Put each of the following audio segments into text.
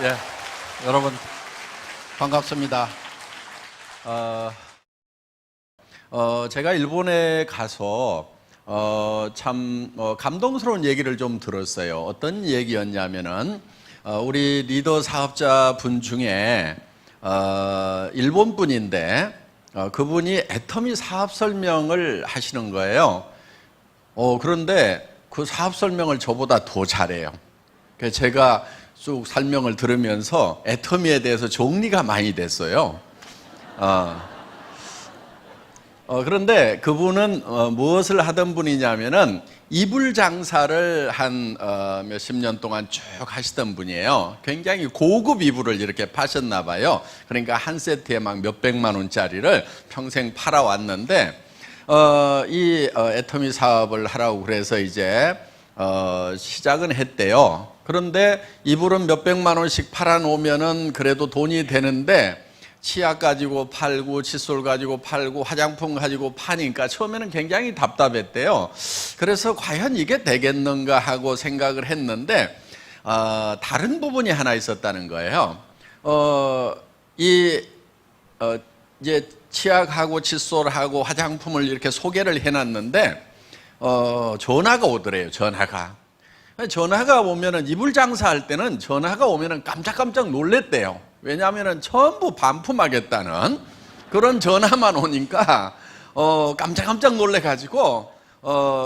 네, 여러분 반갑습니다. 제가 일본에 가서 참 감동스러운 얘기를 좀 들었어요. 어떤 얘기였냐면은 우리 리더 사업자 분 중에 일본 분인데 그분이 애터미 사업 설명을 하시는 거예요. 그런데 그 사업 설명을 저보다 더 잘해요. 그래서 제가 쭉 설명을 들으면서 애터미에 대해서 정리가 많이 됐어요. 그런데 그분은 무엇을 하던 분이냐면은 이불 장사를 한 몇십 년 동안 쭉 하시던 분이에요. 굉장히 고급 이불을 이렇게 파셨나 봐요. 그러니까 한 세트에 막 몇백만 원짜리를 평생 팔아왔는데 이 애터미 사업을 하라고 그래서 이제 시작은 했대요. 그런데 이불은 몇백만 원씩 팔아놓으면은 그래도 돈이 되는데 치약 가지고 팔고 칫솔 가지고 팔고 화장품 가지고 파니까 처음에는 굉장히 답답했대요. 그래서 과연 이게 되겠는가 하고 생각을 했는데 다른 부분이 하나 있었다는 거예요. 이제 치약하고 칫솔하고 화장품을 이렇게 소개를 해놨는데 전화가 오더래요. 전화가 오면은 이불 장사할 때는 전화가 오면은 깜짝깜짝 놀랬대요. 왜냐하면은 전부 반품하겠다는 그런 전화만 오니까 깜짝깜짝 놀래가지고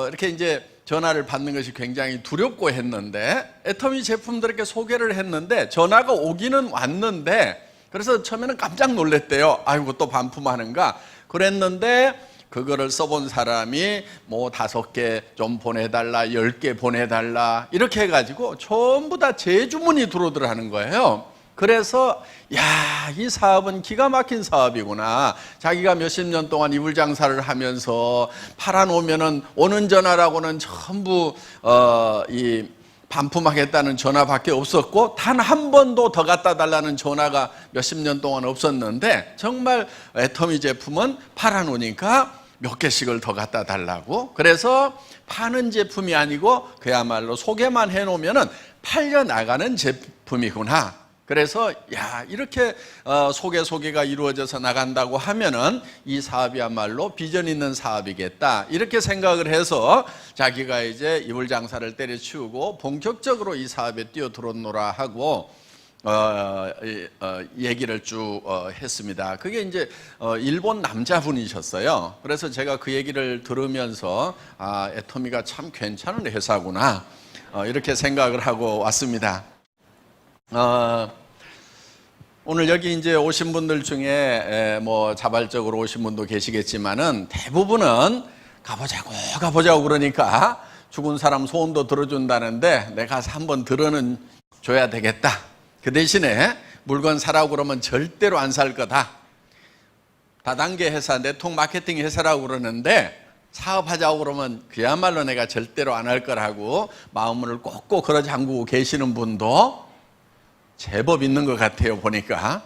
이렇게 이제 전화를 받는 것이 굉장히 두렵고 했는데 애터미 제품들 이렇게 소개를 했는데 전화가 오기는 왔는데 그래서 처음에는 깜짝 놀랬대요. 아이고 또 반품하는가 그랬는데 그거를 써본 사람이 뭐 5개 좀 보내달라 10개 보내달라 이렇게 해가지고 전부 다 재주문이 들어오더라는 거예요. 그래서 이 사업은 기가 막힌 사업이구나. 자기가 몇십 년 동안 이불 장사를 하면서 팔아놓으면은 오는 전화라고는 전부 이 반품하겠다는 전화밖에 없었고 단 한 번도 더 갖다 달라는 전화가 몇십 년 동안 없었는데 정말 애터미 제품은 팔아놓으니까 몇 개씩을 더 갖다 달라고. 그래서 파는 제품이 아니고 그야말로 소개만 해놓으면은 팔려 나가는 제품이구나. 그래서 이렇게 소개가 이루어져서 나간다고 하면은 이 사업이야말로 비전 있는 사업이겠다 이렇게 생각을 해서 자기가 이제 이불 장사를 때려치우고 본격적으로 이 사업에 뛰어들었노라 하고 얘기를 쭉 했습니다. 그게 이제 일본 남자분이셨어요. 그래서 제가 그 얘기를 들으면서 애터미가 참 괜찮은 회사구나 이렇게 생각을 하고 왔습니다. 오늘 여기 이제 오신 분들 중에 뭐 자발적으로 오신 분도 계시겠지만은 대부분은 가보자고 그러니까 죽은 사람 소원도 들어준다는데 내가 가서 한번 들어는 줘야 되겠다. 그 대신에 물건 사라고 그러면 절대로 안 살 거다. 다단계 회사, 네트워크 마케팅 회사라고 그러는데 사업하자고 그러면 그야말로 내가 절대로 안 할 거라고 마음을 꼭꼭 걸어 잠그고 계시는 분도 제법 있는 것 같아요 보니까.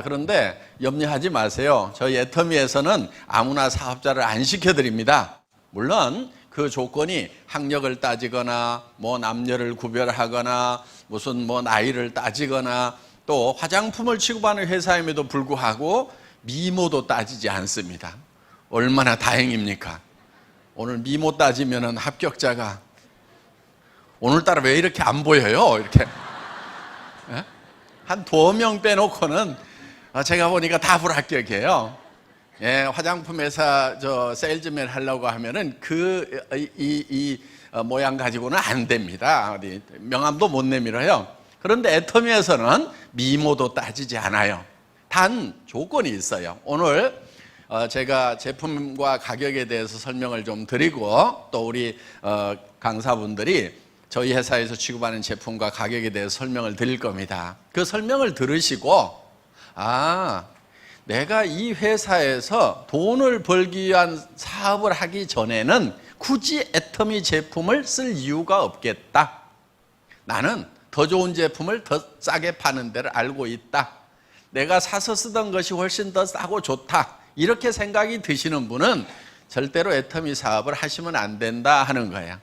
그런데 염려하지 마세요. 저희 애터미에서는 아무나 사업자를 안 시켜드립니다. 물론 그 조건이 학력을 따지거나 뭐 남녀를 구별하거나 무슨 뭐 나이를 따지거나 또 화장품을 취급하는 회사임에도 불구하고 미모도 따지지 않습니다. 얼마나 다행입니까? 오늘 미모 따지면은 합격자가 오늘따라 왜 이렇게 안 보여요? 이렇게 한 2명 빼놓고는 제가 보니까 다 불합격이에요. 화장품 회사 세일즈맨 하려고 하면은 이 모양 가지고는 안 됩니다. 어디 명함도 못 내밀어요. 그런데 애터미에서는 미모도 따지지 않아요. 단 조건이 있어요. 오늘 제가 제품과 가격에 대해서 설명을 좀 드리고 또 우리 강사분들이 저희 회사에서 취급하는 제품과 가격에 대해서 설명을 드릴 겁니다. 그 설명을 들으시고 내가 이 회사에서 돈을 벌기 위한 사업을 하기 전에는 굳이 애터미 제품을 쓸 이유가 없겠다. 나는 더 좋은 제품을 더 싸게 파는 데를 알고 있다. 내가 사서 쓰던 것이 훨씬 더 싸고 좋다. 이렇게 생각이 드시는 분은 절대로 애터미 사업을 하시면 안 된다 하는 거예요.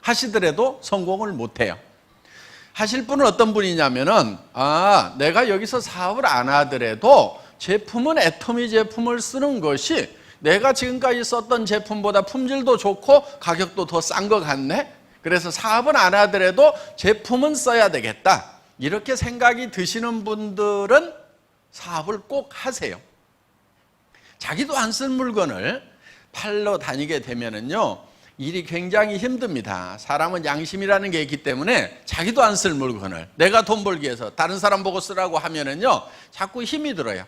하시더라도 성공을 못해요. 하실 분은 어떤 분이냐면은, 내가 여기서 사업을 안 하더라도 제품은 애터미 제품을 쓰는 것이 내가 지금까지 썼던 제품보다 품질도 좋고 가격도 더 싼 것 같네. 그래서 사업은 안 하더라도 제품은 써야 되겠다. 이렇게 생각이 드시는 분들은 사업을 꼭 하세요. 자기도 안 쓴 물건을 팔러 다니게 되면은요, 일이 굉장히 힘듭니다. 사람은 양심이라는 게 있기 때문에 자기도 안 쓸 물건을 내가 돈 벌기 위해서 다른 사람 보고 쓰라고 하면은요, 자꾸 힘이 들어요.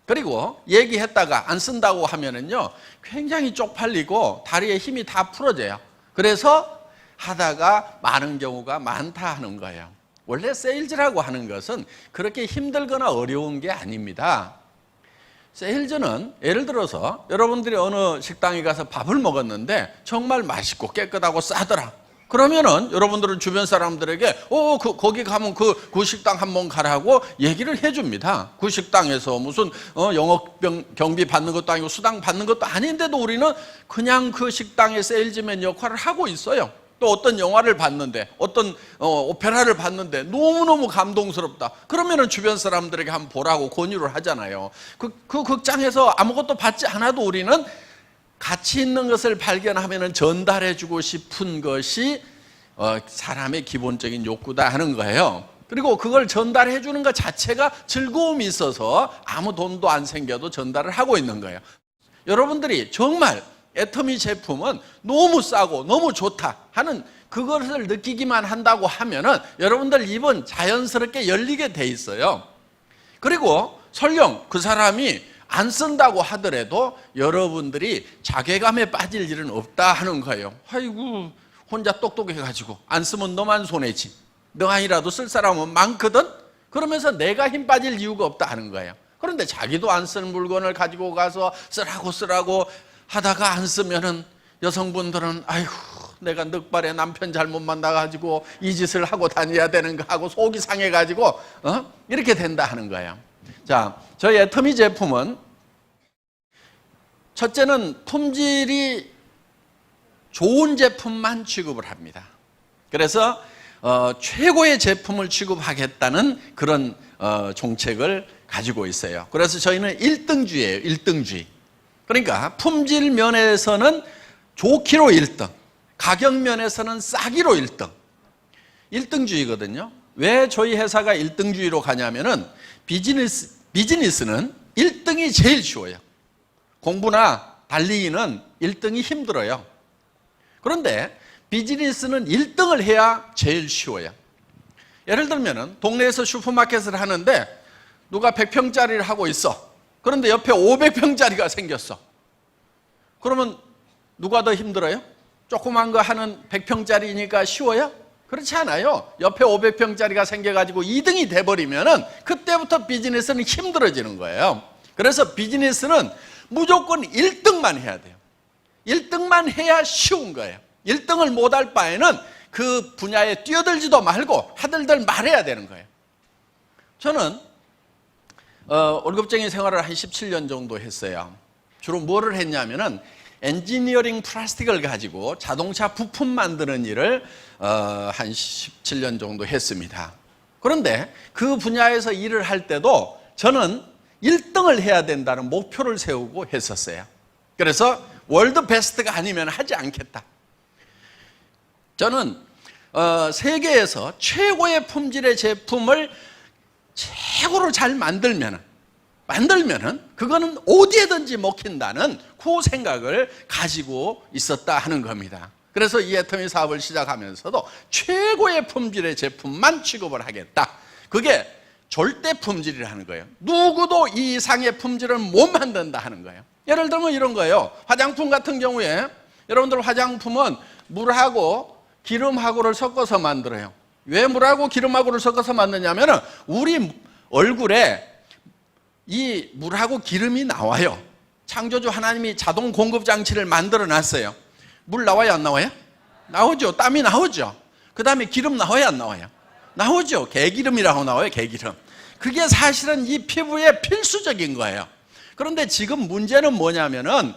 그리고 얘기했다가 안 쓴다고 하면은요, 굉장히 쪽팔리고 다리에 힘이 다 풀어져요. 그래서 하다가 많은 경우가 많다 하는 거예요. 원래 세일즈라고 하는 것은 그렇게 힘들거나 어려운 게 아닙니다. 세일즈는 예를 들어서 여러분들이 어느 식당에 가서 밥을 먹었는데 정말 맛있고 깨끗하고 싸더라. 그러면은 여러분들은 주변 사람들에게 거기 가면 그 식당 한번 가라고 얘기를 해줍니다. 그 식당에서 무슨 영업 경비 받는 것도 아니고 수당 받는 것도 아닌데도 우리는 그냥 그 식당의 세일즈맨 역할을 하고 있어요. 또 어떤 영화를 봤는데, 어떤 오페라를 봤는데 너무너무 감동스럽다. 그러면은 주변 사람들에게 한번 보라고 권유를 하잖아요. 그 극장에서 아무것도 받지 않아도 우리는 가치 있는 것을 발견하면은 전달해주고 싶은 것이 사람의 기본적인 욕구다 하는 거예요. 그리고 그걸 전달해주는 것 자체가 즐거움이 있어서 아무 돈도 안 생겨도 전달을 하고 있는 거예요. 여러분들이 정말 애터미 제품은 너무 싸고 너무 좋다 하는 그것을 느끼기만 한다고 하면은 여러분들 입은 자연스럽게 열리게 돼 있어요. 그리고 설령 그 사람이 안 쓴다고 하더라도 여러분들이 자괴감에 빠질 일은 없다 하는 거예요. 아이고, 혼자 똑똑해가지고 안 쓰면 너만 손해지. 너 아니라도 쓸 사람은 많거든? 그러면서 내가 힘 빠질 이유가 없다 하는 거예요. 그런데 자기도 안 쓴 물건을 가지고 가서 쓰라고 하다가 안 쓰면은 여성분들은 아이고, 내가 늑발에 남편 잘못 만나가지고 이 짓을 하고 다녀야 되는가 하고 속이 상해가지고 이렇게 된다 하는 거예요. 자, 저희 애터미 제품은 첫째는 품질이 좋은 제품만 취급을 합니다. 그래서 최고의 제품을 취급하겠다는 그런 정책을 가지고 있어요. 그래서 저희는 1등주의예요. 1등주의. 그러니까 품질 면에서는 좋기로 1등, 가격 면에서는 싸기로 1등. 1등주의거든요. 왜 저희 회사가 1등주의로 가냐면은 비즈니스는 1등이 제일 쉬워요. 공부나 달리기는 1등이 힘들어요. 그런데 비즈니스는 1등을 해야 제일 쉬워요. 예를 들면은 동네에서 슈퍼마켓을 하는데 누가 100평짜리를 하고 있어. 그런데 옆에 500평짜리가 생겼어. 그러면 누가 더 힘들어요? 조그만 거 하는 100평짜리니까 쉬워요? 그렇지 않아요. 옆에 500평짜리가 생겨가지고 2등이 돼버리면은 그때부터 비즈니스는 힘들어지는 거예요. 그래서 비즈니스는 무조건 1등만 해야 돼요. 1등만 해야 쉬운 거예요. 1등을 못할 바에는 그 분야에 뛰어들지도 말고 하들들 말해야 되는 거예요. 저는 월급쟁이 생활을 한 17년 정도 했어요. 주로 뭐를 했냐면은 엔지니어링 플라스틱을 가지고 자동차 부품 만드는 일을 한 17년 정도 했습니다. 그런데 그 분야에서 일을 할 때도 저는 1등을 해야 된다는 목표를 세우고 했었어요. 그래서 월드 베스트가 아니면 하지 않겠다. 저는 세계에서 최고의 품질의 제품을 최고로 잘 만들면은 그거는 어디에든지 먹힌다는 그 생각을 가지고 있었다 하는 겁니다. 그래서 이 애터미 사업을 시작하면서도 최고의 품질의 제품만 취급을 하겠다. 그게 절대 품질이라는 거예요. 누구도 이 이상의 품질은 못 만든다 하는 거예요. 예를 들면 이런 거예요. 화장품 같은 경우에 여러분들 화장품은 물하고 기름하고를 섞어서 만들어요. 왜 물하고 기름하고를 섞어서 만드냐면은 우리 얼굴에 이 물하고 기름이 나와요. 창조주 하나님이 자동 공급 장치를 만들어 놨어요. 물 나와요, 안 나와요? 나오죠. 땀이 나오죠. 그 다음에 기름 나와요, 안 나와요? 나오죠. 개기름이라고 나와요, 개기름. 그게 사실은 이 피부에 필수적인 거예요. 그런데 지금 문제는 뭐냐면은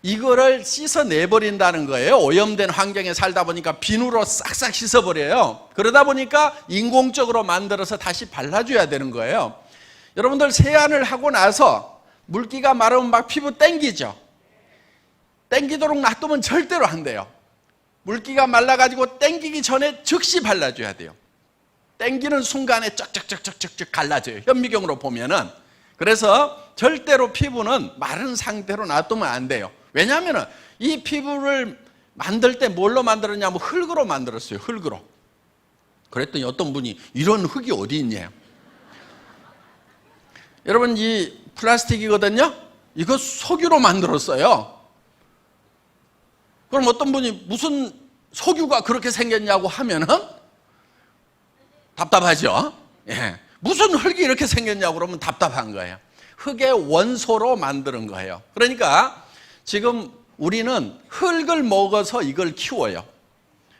이거를 씻어내버린다는 거예요. 오염된 환경에 살다 보니까 비누로 싹싹 씻어버려요. 그러다 보니까 인공적으로 만들어서 다시 발라줘야 되는 거예요. 여러분들 세안을 하고 나서 물기가 마르면 막 피부 땡기죠. 땡기도록 놔두면 절대로 안 돼요. 물기가 말라가지고 땡기기 전에 즉시 발라줘야 돼요. 땡기는 순간에 쩍쩍쩍쩍쩍 갈라져요. 현미경으로 보면은. 그래서 절대로 피부는 마른 상태로 놔두면 안 돼요. 왜냐하면 이 피부를 만들 때 뭘로 만들었냐면 흙으로 만들었어요. 흙으로. 그랬더니 어떤 분이 이런 흙이 어디 있냐. 여러분, 이 플라스틱이거든요. 이거 석유로 만들었어요. 그럼 어떤 분이 무슨 석유가 그렇게 생겼냐고 하면은 답답하죠. 예. 무슨 흙이 이렇게 생겼냐고 그러면 답답한 거예요. 흙의 원소로 만드는 거예요. 그러니까 지금 우리는 흙을 먹어서 이걸 키워요.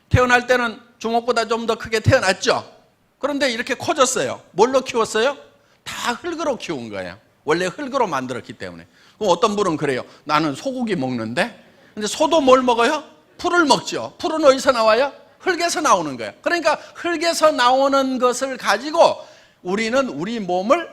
태어날 때는 주먹보다 좀 더 크게 태어났죠. 그런데 이렇게 커졌어요. 뭘로 키웠어요? 다 흙으로 키운 거예요. 원래 흙으로 만들었기 때문에. 그럼 어떤 분은 그래요. 나는 소고기 먹는데, 근데 소도 뭘 먹어요? 풀을 먹죠. 풀은 어디서 나와요? 흙에서 나오는 거예요. 그러니까 흙에서 나오는 것을 가지고 우리는 우리 몸을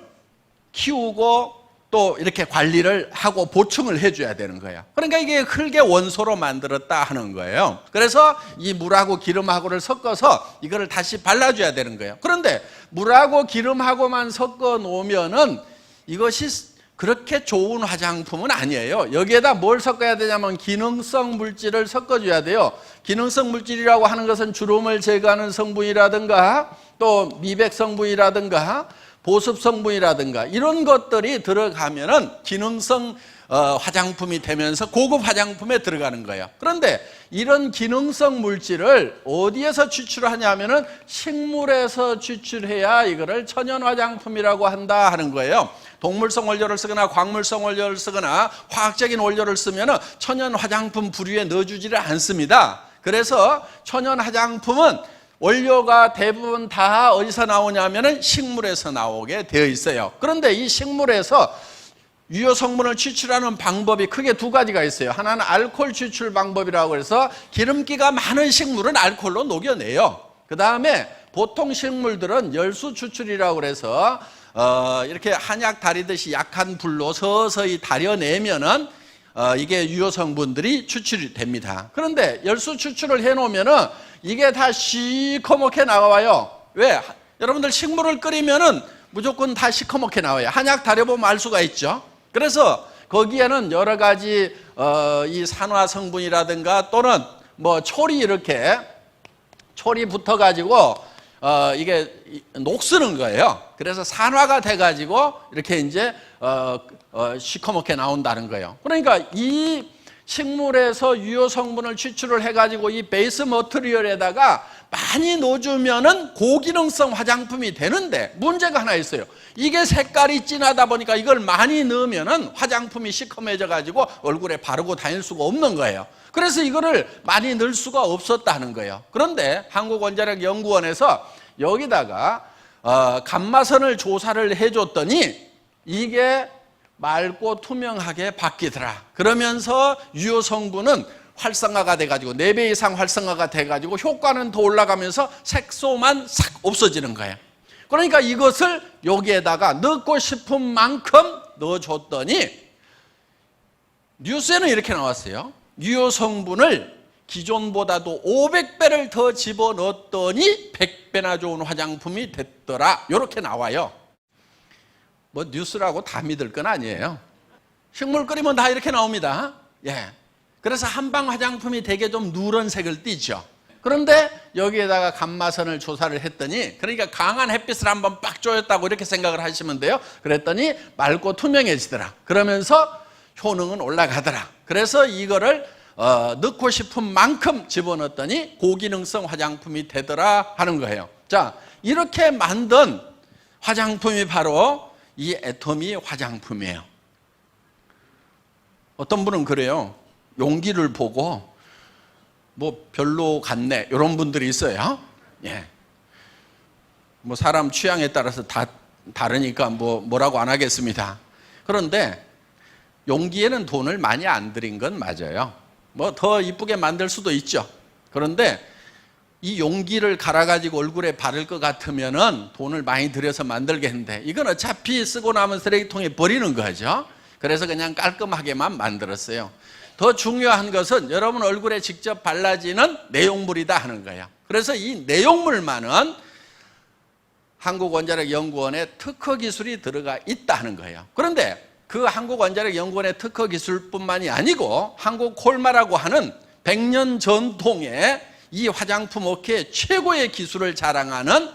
키우고 또 이렇게 관리를 하고 보충을 해줘야 되는 거예요. 그러니까 이게 흙의 원소로 만들었다 하는 거예요. 그래서 이 물하고 기름하고를 섞어서 이거를 다시 발라줘야 되는 거예요. 그런데 물하고 기름하고만 섞어 놓으면은 이것이 그렇게 좋은 화장품은 아니에요. 여기에다 뭘 섞어야 되냐면 기능성 물질을 섞어줘야 돼요. 기능성 물질이라고 하는 것은 주름을 제거하는 성분이라든가 또 미백 성분이라든가 보습 성분이라든가 이런 것들이 들어가면은 기능성 화장품이 되면서 고급 화장품에 들어가는 거예요. 그런데 이런 기능성 물질을 어디에서 추출하냐면은 식물에서 추출해야 이거를 천연 화장품이라고 한다 하는 거예요. 동물성 원료를 쓰거나 광물성 원료를 쓰거나 화학적인 원료를 쓰면은 천연 화장품 부류에 넣어주지를 않습니다. 그래서 천연 화장품은 원료가 대부분 다 어디서 나오냐면은 식물에서 나오게 되어 있어요. 그런데 이 식물에서 유효 성분을 추출하는 방법이 크게 두 가지가 있어요. 하나는 알코올 추출 방법이라고 해서 기름기가 많은 식물은 알코올로 녹여내요. 그 다음에 보통 식물들은 열수 추출이라고 해서 이렇게 한약 다리듯이 약한 불로 서서히 다려내면은 이게 유효 성분들이 추출이 됩니다. 그런데 열수 추출을 해놓으면은 이게 다 시커멓게 나와요. 왜? 여러분들 식물을 끓이면은 무조건 다 시커멓게 나와요. 한약 다려보면 알 수가 있죠. 그래서 거기에는 여러 가지 이 산화 성분이라든가 또는 뭐 촐이 이렇게 촐이 붙어가지고 이게 녹쓰는 거예요. 그래서 산화가 돼가지고 이렇게 이제 시커멓게 나온다는 거예요. 그러니까 이 식물에서 유효 성분을 추출을 해가지고 이 베이스 머티리얼에다가 많이 넣어주면은 고기능성 화장품이 되는데 문제가 하나 있어요. 이게 색깔이 진하다 보니까 이걸 많이 넣으면은 화장품이 시커매져가지고 얼굴에 바르고 다닐 수가 없는 거예요. 그래서 이거를 많이 넣을 수가 없었다는 거예요. 그런데 한국원자력연구원에서 여기다가 감마선을 조사를 해줬더니 이게 맑고 투명하게 바뀌더라. 그러면서 유효 성분은 활성화가 돼가지고 4배 이상 활성화가 돼가지고 효과는 더 올라가면서 색소만 싹 없어지는 거예요. 그러니까 이것을 여기에다가 넣고 싶은 만큼 넣어줬더니 뉴스에는 이렇게 나왔어요. 유효 성분을 기존보다도 500배를 더 집어넣었더니 100배나 좋은 화장품이 됐더라. 이렇게 나와요. 뭐 뉴스라고 다 믿을 건 아니에요. 식물 끓이면 다 이렇게 나옵니다. 예. 그래서 한방 화장품이 되게 좀 누런색을 띠죠. 그런데 여기에다가 감마선을 조사를 했더니 그러니까 강한 햇빛을 한번 빡 쬐었다고 이렇게 생각을 하시면 돼요. 그랬더니 맑고 투명해지더라. 그러면서 효능은 올라가더라. 그래서 이거를 넣고 싶은 만큼 집어넣었더니 고기능성 화장품이 되더라 하는 거예요. 자, 이렇게 만든 화장품이 바로 이 애터미 화장품이에요. 어떤 분은 그래요. 용기를 보고 뭐 별로 같네 이런 분들이 있어요. 예. 뭐 사람 취향에 따라서 다 다르니까 뭐라고 안 하겠습니다. 그런데 용기에는 돈을 많이 안 들인 건 맞아요. 뭐 더 이쁘게 만들 수도 있죠. 그런데 이 용기를 갈아가지고 얼굴에 바를 것 같으면은 돈을 많이 들여서 만들겠는데 이건 어차피 쓰고 나면 쓰레기통에 버리는 거죠. 그래서 그냥 깔끔하게만 만들었어요. 더 중요한 것은 여러분 얼굴에 직접 발라지는 내용물이다 하는 거예요. 그래서 이 내용물만은 한국원자력연구원의 특허 기술이 들어가 있다 하는 거예요. 그런데 그 한국원자력연구원의 특허 기술뿐만이 아니고 한국콜마라고 하는 100년 전통의 이 화장품 업계의 최고의 기술을 자랑하는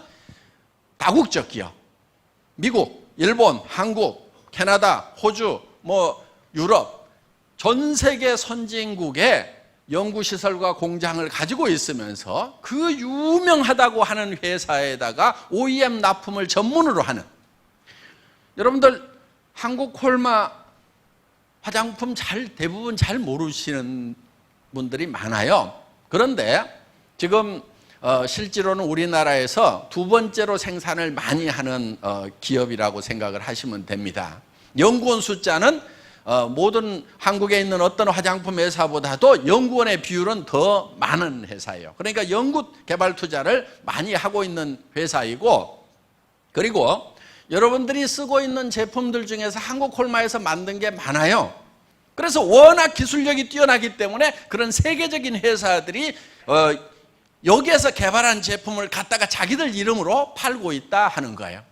다국적 기업, 미국, 일본, 한국, 캐나다, 호주, 유럽, 전 세계 선진국의 연구시설과 공장을 가지고 있으면서 그 유명하다고 하는 회사에다가 OEM 납품을 전문으로 하는, 여러분들 한국 콜마 화장품 대부분 잘 모르시는 분들이 많아요. 그런데 지금 실제로는 우리나라에서 두 번째로 생산을 많이 하는 기업이라고 생각을 하시면 됩니다. 연구원 숫자는 모든 한국에 있는 어떤 화장품 회사보다도 연구원의 비율은 더 많은 회사예요. 그러니까 연구 개발 투자를 많이 하고 있는 회사이고, 그리고 여러분들이 쓰고 있는 제품들 중에서 한국콜마에서 만든 게 많아요. 그래서 워낙 기술력이 뛰어나기 때문에 그런 세계적인 회사들이 여기에서 개발한 제품을 갖다가 자기들 이름으로 팔고 있다 하는 거예요.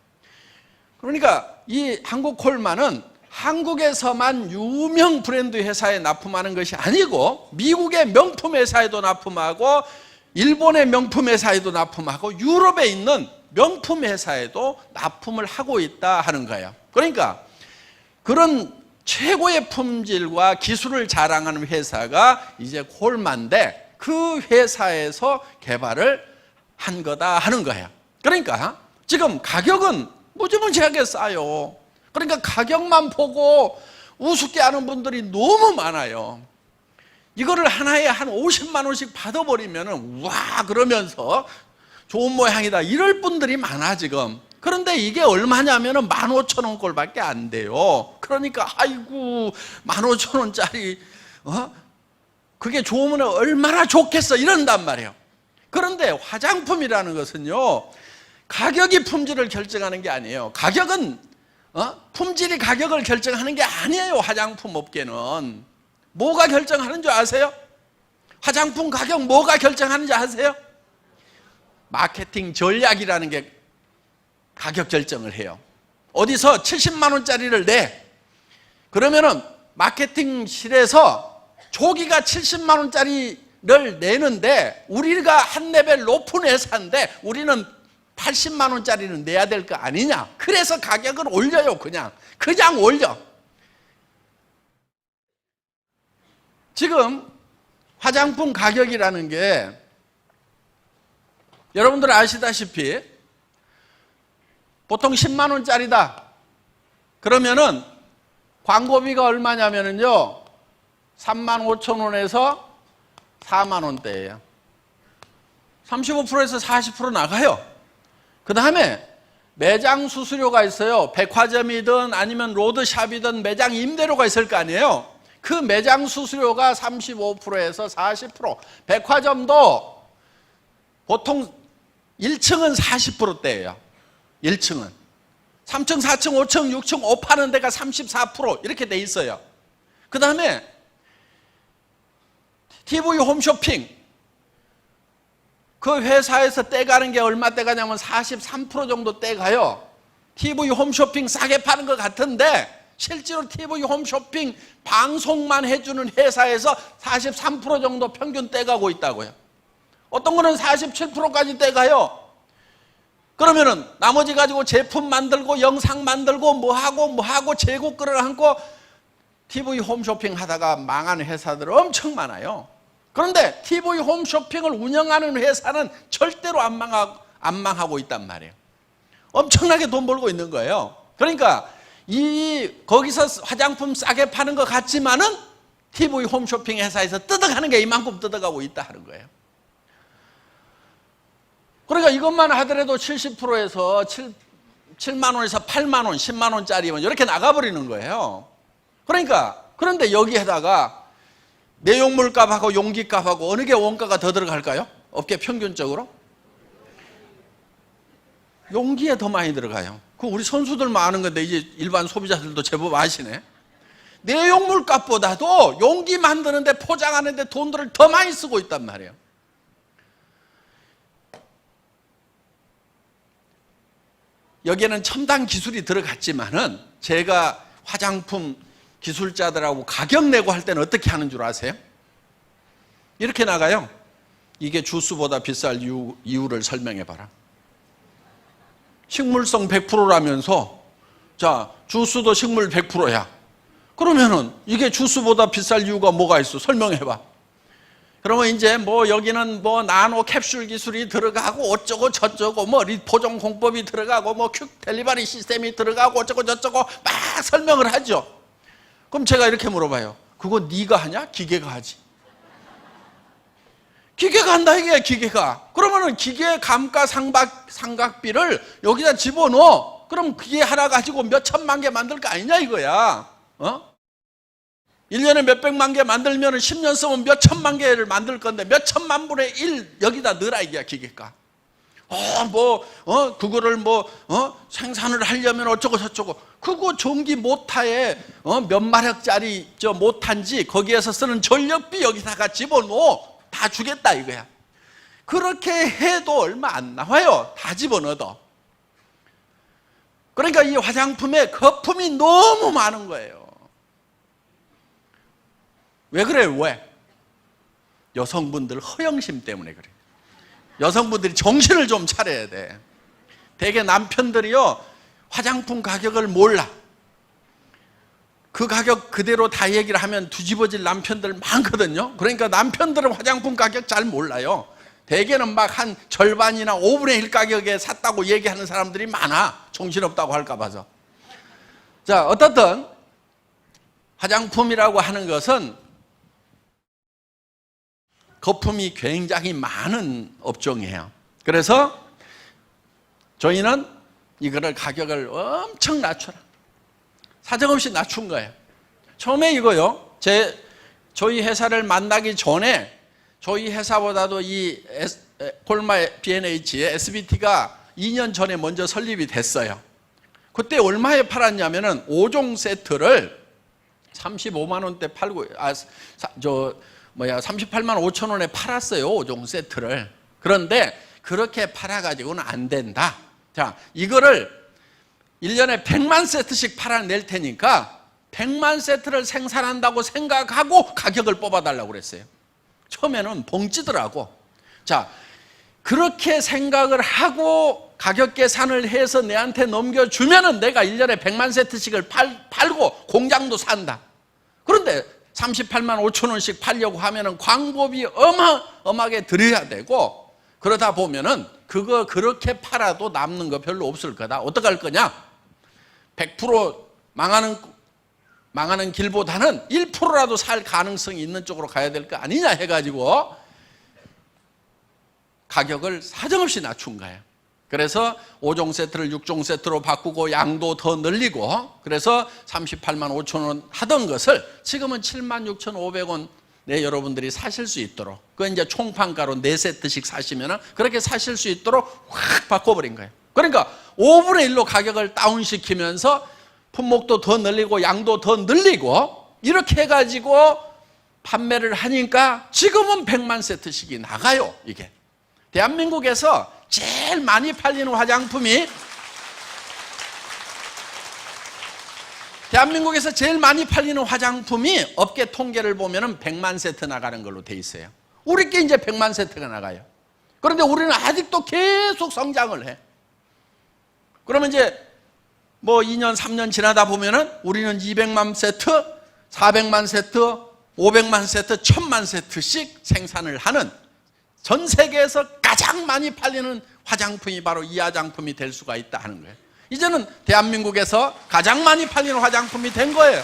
그러니까 이 한국콜마는 한국에서만 유명 브랜드 회사에 납품하는 것이 아니고 미국의 명품 회사에도 납품하고 일본의 명품 회사에도 납품하고 유럽에 있는 명품 회사에도 납품을 하고 있다 하는 거예요. 그러니까 그런 최고의 품질과 기술을 자랑하는 회사가 이제 콜마인데 그 회사에서 개발을 한 거다 하는 거예요. 그러니까 지금 가격은 무지무지하게 싸요. 그러니까 가격만 보고 우습게 하는 분들이 너무 많아요. 이거를 하나에 한 50만 원씩 받아버리면 와 그러면서 좋은 모양이다 이럴 분들이 많아 지금. 그런데 이게 얼마냐면 15,000원 꼴밖에 안 돼요. 그러니까 아이고 15,000원짜리 그게 좋으면 얼마나 좋겠어 이런단 말이에요. 그런데 화장품이라는 것은요 가격이 품질을 결정하는 게 아니에요. 가격은 품질이 가격을 결정하는 게 아니에요. 화장품 업계는 뭐가 결정하는 줄 아세요? 화장품 가격 뭐가 결정하는지 아세요? 마케팅 전략이라는 게 가격 결정을 해요. 어디서 70만 원짜리를 내. 그러면은 마케팅실에서 조기가 70만 원짜리를 내는데 우리가 한 레벨 높은 회사인데 우리는 80만 원짜리는 내야 될 거 아니냐. 그래서 가격을 올려요. 그냥 올려. 지금 화장품 가격이라는 게 여러분들 아시다시피 보통 10만 원짜리다. 그러면은 광고비가 얼마냐면요 3만 5천 원에서 4만 원대예요. 35%에서 40% 나가요. 그 다음에 매장 수수료가 있어요. 백화점이든 아니면 로드샵이든 매장 임대료가 있을 거 아니에요. 그 매장 수수료가 35%에서 40%. 백화점도 보통 1층은 40%대예요. 1층은 3층, 4층, 5층, 6층 옷 파는 데가 34% 이렇게 돼 있어요. 그 다음에 TV 홈쇼핑 그 회사에서 떼가는 게 얼마 떼가냐면 43% 정도 떼가요. TV 홈쇼핑 싸게 파는 것 같은데 실제로 TV 홈쇼핑 방송만 해주는 회사에서 43% 정도 평균 떼가고 있다고요. 어떤 거는 47%까지 떼가요. 그러면은 나머지 가지고 제품 만들고 영상 만들고 뭐하고 제국 끌어안고 TV 홈쇼핑 하다가 망한 회사들 엄청 많아요. 그런데 TV 홈쇼핑을 운영하는 회사는 절대로 안 망하고 있단 말이에요. 엄청나게 돈 벌고 있는 거예요. 그러니까 거기서 화장품 싸게 파는 것 같지만은 TV 홈쇼핑 회사에서 뜯어가는 게 이만큼 뜯어가고 있다 하는 거예요. 그러니까 이것만 하더라도 70%에서 7만 원에서 8만 원, 10만 원짜리면 이렇게 나가버리는 거예요. 그러니까 그런데 여기에다가 내용물 값하고 용기 값하고 어느 게 원가가 더 들어갈까요? 업계 평균적으로? 용기에 더 많이 들어가요. 그 우리 선수들만 아는 건데 이제 일반 소비자들도 제법 아시네. 내용물 값보다도 용기 만드는데 포장하는데 돈들을 더 많이 쓰고 있단 말이에요. 여기에는 첨단 기술이 들어갔지만은 제가 화장품 기술자들하고 가격 내고 할 때는 어떻게 하는 줄 아세요? 이렇게 나가요. 이게 주스보다 비쌀 이유를 설명해 봐라. 식물성 100%라면서 자, 주스도 식물 100%야. 그러면은 이게 주스보다 비쌀 이유가 뭐가 있어? 설명해 봐. 그러면 이제 뭐 여기는 뭐 나노 캡슐 기술이 들어가고 어쩌고 저쩌고 뭐 리포종 공법이 들어가고 뭐 퀵 델리버리 시스템이 들어가고 어쩌고 저쩌고 막 설명을 하죠. 그럼 제가 이렇게 물어봐요. 그거 네가 하냐? 기계가 하지. 기계가 한다 이게 기계가. 그러면은 기계 감가 삼각비를 여기다 집어넣어. 그럼 기계 하나 가지고 몇 천만 개 만들 거 아니냐 이거야. 1년에 몇백만 개 만들면 10년 쓰면 몇 천만 개를 만들 건데 몇 천만 분의 1 여기다 넣으라 이게 기계가. 그거를 생산을 하려면 어쩌고 저쩌고. 그거 전기 모타에 몇 마력짜리 모타인지 거기에서 쓰는 전력비 여기다가 집어넣어. 다 주겠다 이거야. 그렇게 해도 얼마 안 나와요. 다 집어넣어도. 그러니까 이 화장품에 거품이 너무 많은 거예요. 왜 그래요? 왜? 여성분들 허영심 때문에 그래요. 여성분들이 정신을 좀 차려야 돼. 대개 남편들이요 화장품 가격을 몰라. 그 가격 그대로 다 얘기를 하면 뒤집어질 남편들 많거든요. 그러니까 남편들은 화장품 가격 잘 몰라요. 대개는 막 한 절반이나 5분의 1 가격에 샀다고 얘기하는 사람들이 많아. 정신없다고 할까 봐서. 자, 어떻든 화장품이라고 하는 것은 거품이 굉장히 많은 업종이에요. 그래서 저희는 이거를 가격을 엄청 낮춰라. 사정없이 낮춘 거예요. 처음에 이거요. 저희 회사를 만나기 전에 저희 회사보다도 이 콜마 B&H의 SBT가 2년 전에 먼저 설립이 됐어요. 그때 얼마에 팔았냐면은 5종 세트를 35만 원대 팔고 38만 5천 원에 팔았어요. 5종 세트를. 그런데 그렇게 팔아가지고는 안 된다. 자, 이거를 1년에 100만 세트씩 팔아낼 테니까 100만 세트를 생산한다고 생각하고 가격을 뽑아달라고 그랬어요. 처음에는 벙찌더라고. 자, 그렇게 생각을 하고 가격 계산을 해서 내한테 넘겨주면은 내가 1년에 100만 세트씩을 팔고 공장도 산다. 그런데 38만 5천 원씩 팔려고 하면은 광고비 어마어마하게 들여야 되고, 그러다 보면은 그거 그렇게 팔아도 남는 거 별로 없을 거다. 어떡할 거냐? 100% 망하는 길보다는 1%라도 살 가능성이 있는 쪽으로 가야 될 거 아니냐 해가지고 가격을 사정없이 낮춘 거예요. 그래서 5종 세트를 6종 세트로 바꾸고 양도 더 늘리고, 그래서 38만 5천 원 하던 것을 지금은 7만 6,500원 내 여러분들이 사실 수 있도록, 그 이제 총판가로 4세트씩 사시면 그렇게 사실 수 있도록 확 바꿔버린 거예요. 그러니까 5분의 1로 가격을 다운시키면서 품목도 더 늘리고 양도 더 늘리고 이렇게 해가지고 판매를 하니까 지금은 100만 세트씩이 나가요. 이게 대한민국에서 제일 많이 팔리는 화장품이 업계 통계를 보면 100만 세트 나가는 걸로 돼 있어요. 우리 게 이제 100만 세트가 나가요. 그런데 우리는 아직도 계속 성장을 해. 그러면 이제 뭐 2년, 3년 지나다 보면은 우리는 200만 세트, 400만 세트, 500만 세트, 1000만 세트씩 생산을 하는, 전 세계에서 가장 많이 팔리는 화장품이 바로 이 화장품이 될 수가 있다 하는 거예요. 이제는 대한민국에서 가장 많이 팔리는 화장품이 된 거예요.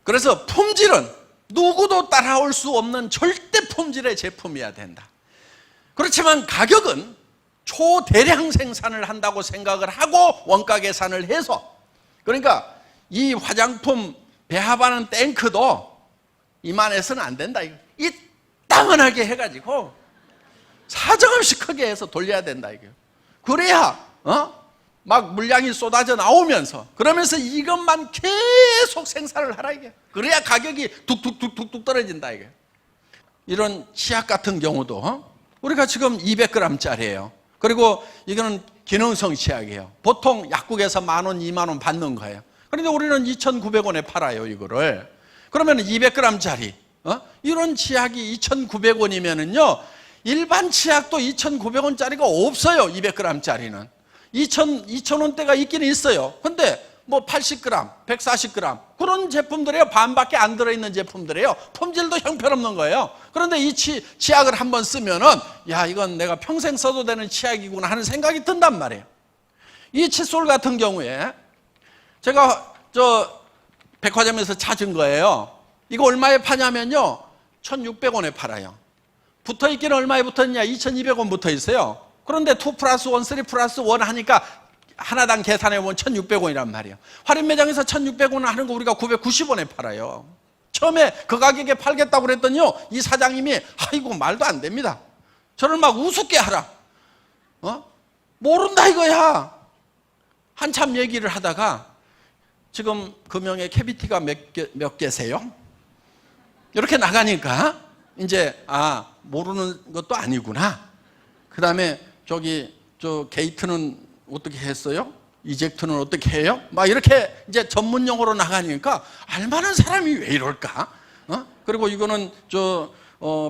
그래서 품질은 누구도 따라올 수 없는 절대 품질의 제품이어야 된다. 그렇지만 가격은 초대량 생산을 한다고 생각을 하고 원가 계산을 해서 그러니까 이 화장품 배합하는 탱크도 이만해서는 안 된다. 이 땅은하게 해가지고 사정없이 크게 해서 돌려야 된다. 그래야 막 물량이 쏟아져 나오면서 그러면서 이것만 계속 생산을 하라 이게. 그래야 가격이 뚝뚝뚝뚝뚝 떨어진다 이게. 이런 치약 같은 경우도 우리가 지금 200g짜리예요. 그리고 이거는 기능성 치약이에요. 보통 약국에서 10,000원, 20,000원 받는 거예요. 그런데 우리는 2,900원에 팔아요 이거를. 그러면 200g짜리 이런 치약이 2,900원이면은요 일반 치약도 2,900원짜리가 없어요. 200g짜리는 2,000원대가 있기는 있어요. 근데 뭐 80g, 140g 그런 제품들이에요. 반밖에 안 들어있는 제품들이에요. 품질도 형편없는 거예요. 그런데 이 치약을 한번 쓰면은 야 이건 내가 평생 써도 되는 치약이구나 하는 생각이 든단 말이에요. 이 칫솔 같은 경우에 제가 백화점에서 찾은 거예요. 이거 얼마에 파냐면요 1,600원에 팔아요. 붙어있기는 얼마에 붙어있냐 2,200원 붙어있어요. 그런데 2+1, 3+1 하니까 하나당 계산해보면 1,600원이란 말이에요. 할인 매장에서 1,600원 하는 거 우리가 990원에 팔아요. 처음에 그 가격에 팔겠다고 그랬더니요 이 사장님이 아이고 말도 안 됩니다. 저를 막 우습게 하라. 모른다 이거야. 한참 얘기를 하다가 지금 금형에 캐비티가 몇 개세요? 이렇게 나가니까 이제 모르는 것도 아니구나. 그 다음에 저 게이트는 어떻게 했어요? 이젝트는 어떻게 해요? 막 이렇게 이제 전문 용어로 나가니까 알만한 사람이 왜 이럴까? 그리고 이거는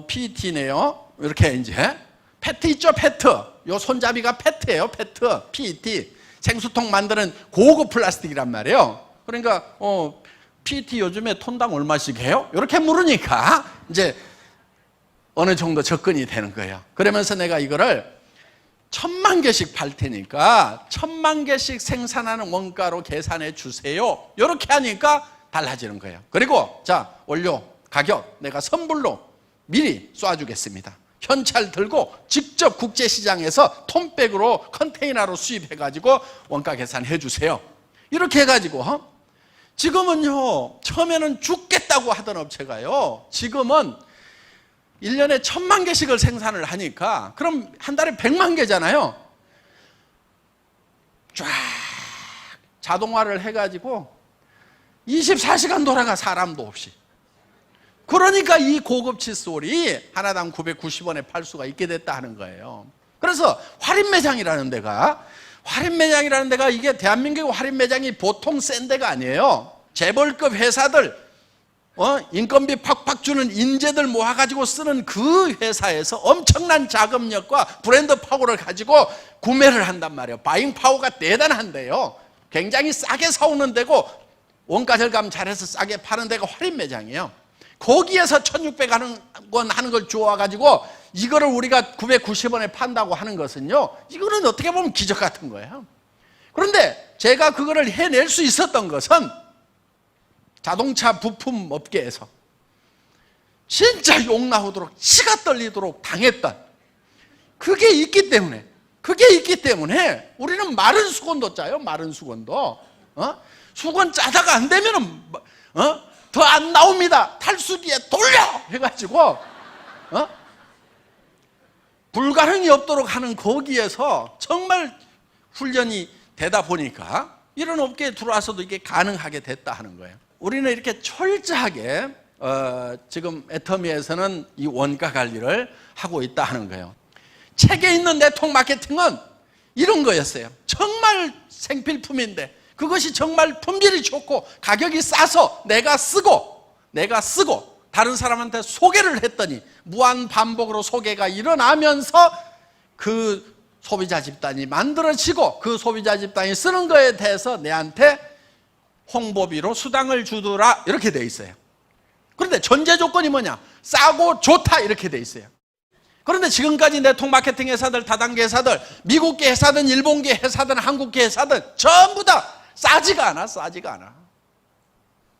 PET네요. 이렇게 이제 페트 있죠, 페트. 요 손잡이가 페트예요, 페트. PET. 생수통 만드는 고급 플라스틱이란 말이에요. 그러니까 PET 요즘에 톤당 얼마씩 해요? 이렇게 물으니까 이제 어느 정도 접근이 되는 거예요. 그러면서 내가 이거를 1,000만 개씩 팔 테니까 1,000만 개씩 생산하는 원가로 계산해 주세요. 이렇게 하니까 달라지는 거예요. 그리고 자 원료 가격 내가 선불로 미리 쏴주겠습니다. 현찰 들고 직접 국제시장에서 톤백으로 컨테이너로 수입해가지고 원가 계산해 주세요. 이렇게 해가지고 지금은요 처음에는 죽겠다고 하던 업체가요 지금은 1년에 1,000만 개씩을 생산을 하니까 그럼 한 달에 100만 개잖아요. 쫙 자동화를 해가지고 24시간 돌아가 사람도 없이. 그러니까 이 고급 칫솔이 하나당 990원에 팔 수가 있게 됐다 하는 거예요. 그래서 할인매장이라는 데가 이게 대한민국 할인매장이 보통 센 데가 아니에요. 재벌급 회사들 인건비 팍팍 주는 인재들 모아가지고 쓰는 그 회사에서 엄청난 자금력과 브랜드 파워를 가지고 구매를 한단 말이에요. 바잉 파워가 대단한데요. 굉장히 싸게 사오는 데고 원가 절감 잘해서 싸게 파는 데가 할인 매장이에요. 거기에서 1,600원 하는 걸 주워가지고 이거를 우리가 990원에 판다고 하는 것은요. 이거는 어떻게 보면 기적 같은 거예요. 그런데 제가 그거를 해낼 수 있었던 것은 자동차 부품 업계에서 진짜 욕 나오도록 치가 떨리도록 당했던 그게 있기 때문에 우리는 마른 수건도 짜요. 마른 수건도 수건 짜다가 안 되면은 더 안 나옵니다. 탈수기에 돌려 해가지고 불가능이 없도록 하는 거기에서 정말 훈련이 되다 보니까 이런 업계에 들어와서도 이게 가능하게 됐다 하는 거예요. 우리는 이렇게 철저하게 지금 애터미에서는 이 원가 관리를 하고 있다 하는 거예요. 책에 있는 네트워크 마케팅은 이런 거였어요. 정말 생필품인데 그것이 정말 품질이 좋고 가격이 싸서 내가 쓰고 다른 사람한테 소개를 했더니 무한 반복으로 소개가 일어나면서 그 소비자 집단이 만들어지고 그 소비자 집단이 쓰는 거에 대해서 내한테 홍보비로 수당을 주더라 이렇게 돼 있어요. 그런데 전제 조건이 뭐냐? 싸고 좋다 이렇게 돼 있어요. 그런데 지금까지 네트워크 마케팅 회사들, 다단계 회사들, 미국계 회사든 일본계 회사든 한국계 회사든 전부 다 싸지가 않아.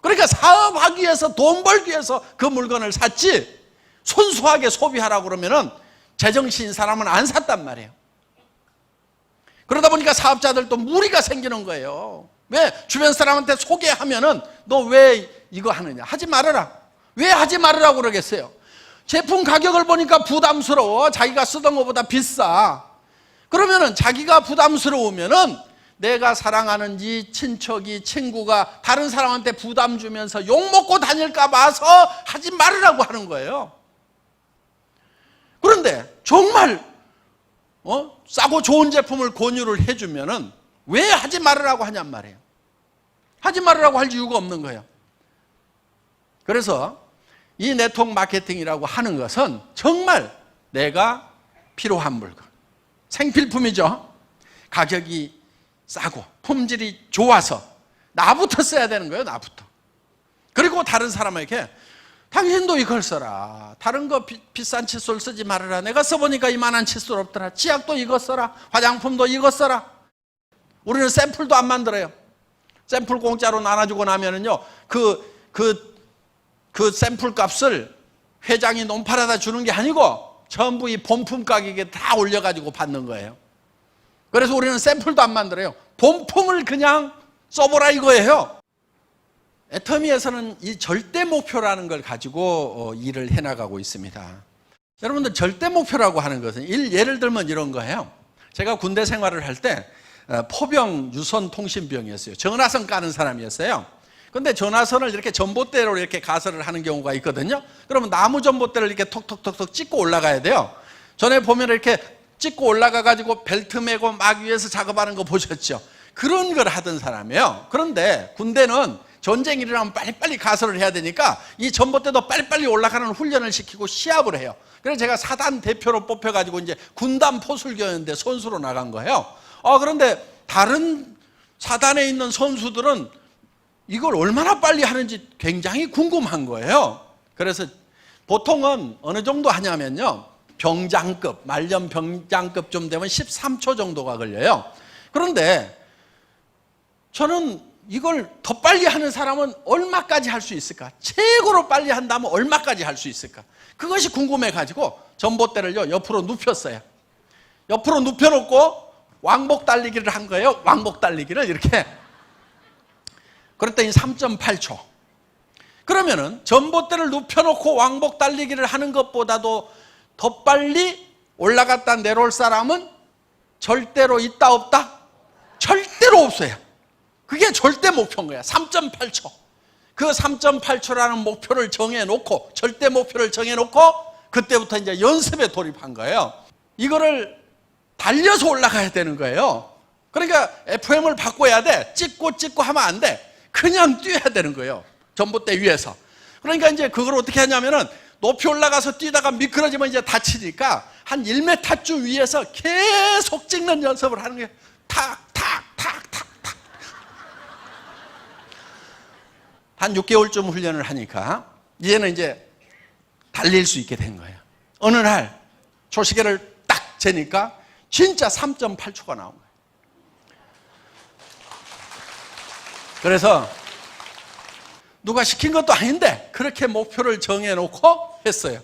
그러니까 사업하기 위해서 돈 벌기 위해서 그 물건을 샀지 순수하게 소비하라고 그러면은 제정신인 사람은 안 샀단 말이에요. 그러다 보니까 사업자들도 무리가 생기는 거예요. 왜 주변 사람한테 소개하면은 너 왜 이거 하느냐? 하지 말아라. 왜 하지 말으라고 그러겠어요? 제품 가격을 보니까 부담스러워. 자기가 쓰던 것보다 비싸. 그러면은 자기가 부담스러우면은 내가 사랑하는 이 친척이, 친구가 다른 사람한테 부담 주면서 욕먹고 다닐까 봐서 하지 말으라고 하는 거예요. 그런데 정말 싸고 좋은 제품을 권유를 해주면은 왜 하지 말으라고 하냔 말이에요. 하지 말으라고 할 이유가 없는 거예요. 그래서 이 네트워크 마케팅이라고 하는 것은 정말 내가 필요한 물건, 생필품이죠. 가격이 싸고 품질이 좋아서 나부터 써야 되는 거예요. 나부터. 그리고 다른 사람에게 당신도 이걸 써라. 다른 거 비싼 칫솔 쓰지 말아라. 내가 써보니까 이만한 칫솔 없더라. 치약도 이거 써라. 화장품도 이거 써라. 우리는 샘플도 안 만들어요. 샘플 공짜로 나눠주고 나면은요, 그 샘플 값을 회장이 논팔아다 주는 게 아니고 전부 이 본품 가격에 다 올려가지고 받는 거예요. 그래서 우리는 샘플도 안 만들어요. 본품을 그냥 써보라 이거예요. 애터미에서는 이 절대 목표라는 걸 가지고 일을 해나가고 있습니다. 여러분들 절대 목표라고 하는 것은 예를 들면 이런 거예요. 제가 군대 생활을 할 때 포병 유선통신병이었어요. 전화선 까는 사람이었어요. 근데 전화선을 이렇게 전봇대로 이렇게 가설을 하는 경우가 있거든요. 그러면 나무 전봇대를 이렇게 톡톡톡톡 찍고 올라가야 돼요. 전에 보면 이렇게 찍고 올라가 가지고 벨트 메고 막 위에서 작업하는 거 보셨죠? 그런 걸 하던 사람이에요. 그런데 군대는 전쟁이 일어나면 빨리빨리 가설을 해야 되니까 이 전봇대도 빨리빨리 올라가는 훈련을 시키고 시합을 해요. 그래서 제가 사단 대표로 뽑혀가지고 이제 군단 포술교였는데 선수로 나간 거예요. 그런데 다른 사단에 있는 선수들은 이걸 얼마나 빨리 하는지 굉장히 궁금한 거예요. 그래서 보통은 어느 정도 하냐면요, 병장급, 말년 병장급 좀 되면 13초 정도가 걸려요. 그런데 저는 이걸 더 빨리 하는 사람은 얼마까지 할 수 있을까? 최고로 빨리 한다면 얼마까지 할 수 있을까? 그것이 궁금해가지고 전봇대를요 옆으로 눕혔어요. 옆으로 눕혀놓고 왕복 달리기를 한 거예요. 왕복 달리기를 이렇게. 그랬더니 3.8초. 그러면은 전봇대를 눕혀놓고 왕복 달리기를 하는 것보다도 더 빨리 올라갔다 내려올 사람은 절대로 있다 없다? 절대로 없어요. 그게 절대 목표인 거야. 3.8초. 그 3.8초라는 목표를 정해놓고, 절대 목표를 정해놓고 그때부터 이제 연습에 돌입한 거예요. 이거를 달려서 올라가야 되는 거예요. 그러니까 FM을 바꿔야 돼. 찍고 하면 안 돼. 그냥 뛰어야 되는 거예요. 전봇대 위에서. 그러니까 이제 그걸 어떻게 하냐면은 높이 올라가서 뛰다가 미끄러지면 이제 다치니까 한 1m쯤 위에서 계속 찍는 연습을 하는 거예요. 탁. 한 6개월쯤 훈련을 하니까 이제는 이제 달릴 수 있게 된 거예요. 어느 날 초시계를 딱 재니까 진짜 3.8초가 나온 거예요. 그래서 누가 시킨 것도 아닌데 그렇게 목표를 정해놓고 했어요.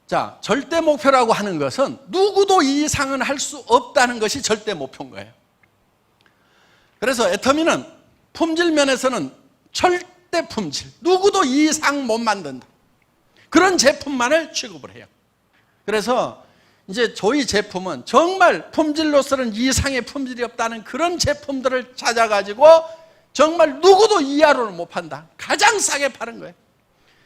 자, 절대 목표라고 하는 것은 누구도 이 이상은 할 수 없다는 것이 절대 목표인 거예요. 그래서 애터미는 품질 면에서는 절대 품질, 누구도 이 이상 못 만든다. 그런 제품만을 취급을 해요. 그래서 이제 저희 제품은 정말 품질로서는 이상의 품질이 없다는 그런 제품들을 찾아가지고 정말 누구도 이하로는 못 판다. 가장 싸게 파는 거예요.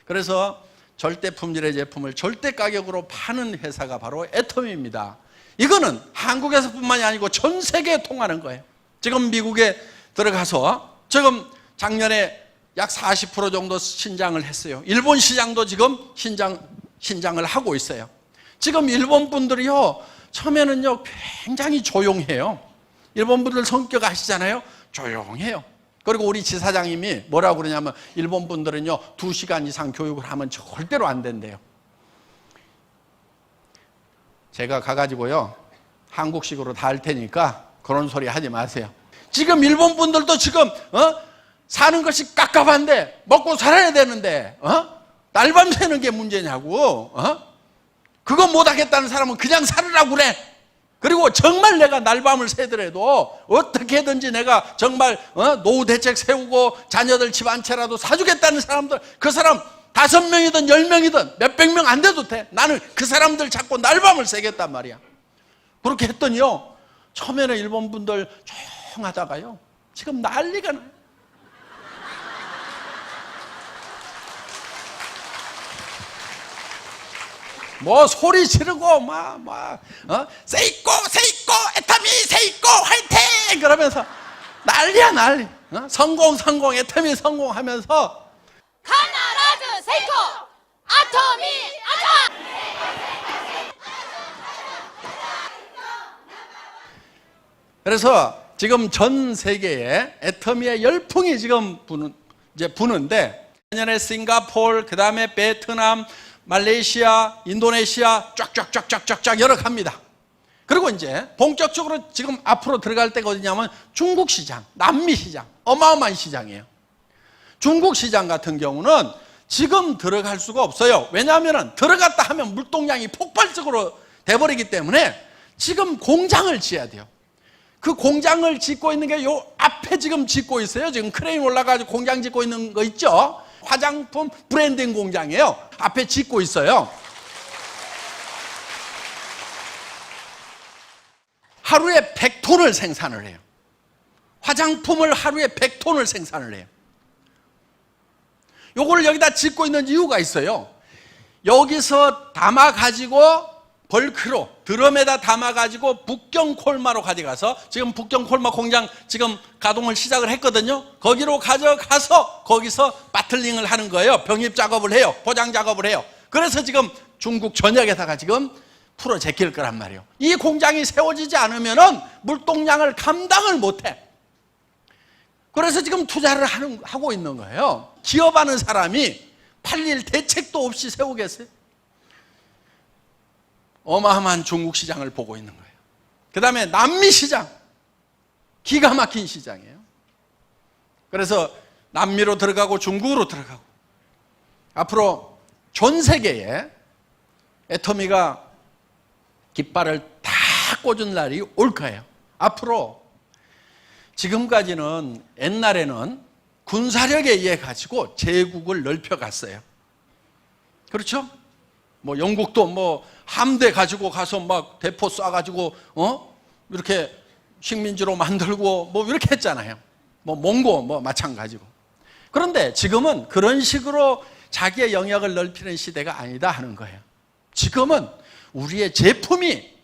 그래서 절대 품질의 제품을 절대 가격으로 파는 회사가 바로 애터미입니다. 이거는 한국에서뿐만이 아니고 전 세계에 통하는 거예요. 지금 미국에 들어가서 지금 작년에 약 40% 정도 신장을 했어요. 일본 시장도 지금 신장을 하고 있어요. 지금 일본 분들이요, 처음에는요 굉장히 조용해요. 일본 분들 성격 아시잖아요. 조용해요. 그리고 우리 지사장님이 뭐라고 그러냐면 일본 분들은요 2시간 이상 교육을 하면 절대로 안 된대요. 제가 가가지고요 한국식으로 다 할 테니까 그런 소리 하지 마세요. 지금 일본 분들도 지금 사는 것이 깝깝한데 먹고 살아야 되는데 날밤 새는 게 문제냐고. 그거 못하겠다는 사람은 그냥 살으라고 그래. 그리고 정말 내가 날밤을 새더라도 어떻게든지 내가 정말 노후 대책 세우고 자녀들 집 한 채라도 사주겠다는 사람들, 그 사람 5명이든 10명이든 몇백 명 안 돼도 돼. 나는 그 사람들 잡고 날밤을 새겠단 말이야. 그렇게 했더니요, 처음에는 일본 분들 조용하다가요 지금 난리가 나요. 뭐 소리 지르고 세이코 세이코 애터미 세이코 화이팅 그러면서 난리야 난리. 성공 애터미 성공하면서 카나라즈 세이코 아토미 아토. 그래서 지금 전 세계에 애터미의 열풍이 지금 부는데, 내년에 싱가포르, 그 다음에 베트남, 말레이시아, 인도네시아 쫙쫙쫙쫙쫙 여러 갑니다. 그리고 이제 본격적으로 지금 앞으로 들어갈 때가 어디냐면 중국 시장, 남미 시장, 어마어마한 시장이에요. 중국 시장 같은 경우는 지금 들어갈 수가 없어요. 왜냐하면 들어갔다 하면 물동량이 폭발적으로 돼버리기 때문에 지금 공장을 지어야 돼요. 그 공장을 짓고 있는 게 요 앞에 지금 짓고 있어요. 지금 크레인 올라가지고 공장 짓고 있는 거 있죠? 화장품 브랜딩 공장이에요. 앞에 짓고 있어요. 하루에 100톤을 생산을 해요. 화장품을 하루에 100톤을 생산을 해요. 요거를 여기다 짓고 있는 이유가 있어요. 여기서 담아가지고 벌크로 드럼에다 담아가지고 북경 콜마로 가져가서, 지금 북경 콜마 공장 지금 가동을 시작을 했거든요. 거기로 가져가서 거기서 바틀링을 하는 거예요. 병입 작업을 해요. 포장 작업을 해요. 그래서 지금 중국 전역에다가 지금 풀어 제낄 거란 말이에요. 이 공장이 세워지지 않으면은 물동량을 감당을 못해. 그래서 지금 투자를 하고 있는 거예요. 기업하는 사람이 팔릴 대책도 없이 세우겠어요? 어마어마한 중국 시장을 보고 있는 거예요. 그 다음에 남미 시장, 기가 막힌 시장이에요. 그래서 남미로 들어가고 중국으로 들어가고, 앞으로 전 세계에 애터미가 깃발을 다 꽂은 날이 올 거예요. 앞으로 지금까지는, 옛날에는 군사력에 의해 가지고 제국을 넓혀갔어요. 그렇죠? 뭐 영국도 뭐 함대 가지고 가서 막 대포 쏴가지고 이렇게 식민지로 만들고 뭐 이렇게 했잖아요. 뭐 몽고 뭐 마찬가지고. 그런데 지금은 그런 식으로 자기의 영역을 넓히는 시대가 아니다 하는 거예요. 지금은 우리의 제품이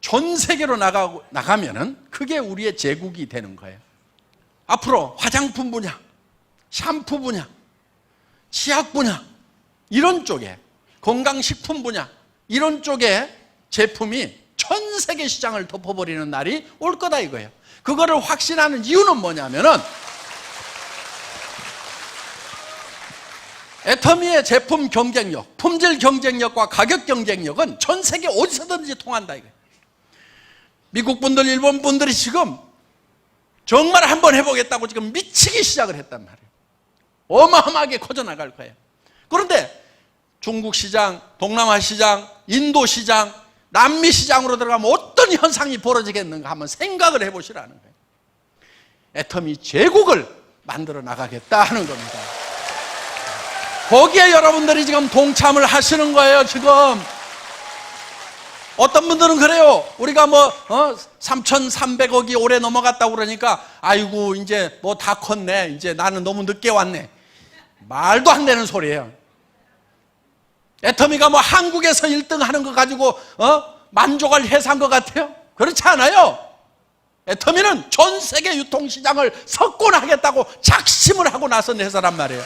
전 세계로 나가면은 그게 우리의 제국이 되는 거예요. 앞으로 화장품 분야, 샴푸 분야, 치약 분야, 이런 쪽에, 건강식품 분야, 이런 쪽에 제품이 전 세계 시장을 덮어버리는 날이 올 거다 이거예요. 그거를 확신하는 이유는 뭐냐면은, 애터미의 제품 경쟁력, 품질 경쟁력과 가격 경쟁력은 전 세계 어디서든지 통한다 이거예요. 미국 분들, 일본 분들이 지금 정말 한번 해보겠다고 지금 미치기 시작을 했단 말이에요. 어마어마하게 커져나갈 거예요. 그런데 중국 시장, 동남아 시장, 인도 시장, 남미 시장으로 들어가면 어떤 현상이 벌어지겠는가 한번 생각을 해보시라는 거예요. 애터미 제국을 만들어 나가겠다 하는 겁니다. 거기에 여러분들이 지금 동참을 하시는 거예요. 지금 어떤 분들은 그래요. 우리가 3,300억이 올해 넘어갔다고 그러니까 아이고 이제 뭐 다 컸네, 이제 나는 너무 늦게 왔네. 말도 안 되는 소리예요. 애터미가 뭐 한국에서 1등 하는 거 가지고 만족할 회사인 것 같아요? 그렇지 않아요. 애터미는 전 세계 유통시장을 석권하겠다고 작심을 하고 나선 회사란 말이에요.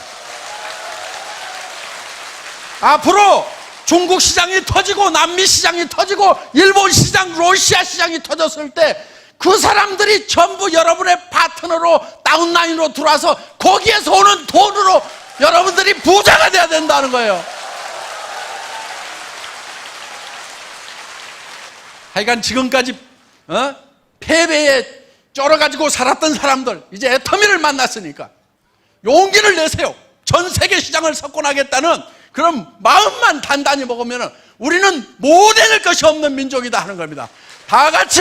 앞으로 중국 시장이 터지고 남미 시장이 터지고 일본 시장, 러시아 시장이 터졌을 때 그 사람들이 전부 여러분의 파트너로 다운라인으로 들어와서 거기에서 오는 돈으로 여러분들이 부자가 돼야 된다는 거예요. 하여간 지금까지 패배에 쩔어가지고 살았던 사람들, 이제 애터미를 만났으니까 용기를 내세요. 전 세계 시장을 석권하겠다는 그런 마음만 단단히 먹으면 우리는 못 해낼 것이 없는 민족이다 하는 겁니다. 다 같이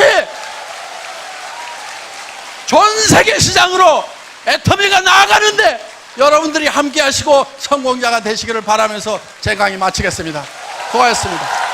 전 세계 시장으로 애터미가 나아가는데 여러분들이 함께 하시고 성공자가 되시기를 바라면서 제 강의 마치겠습니다. 고맙습니다.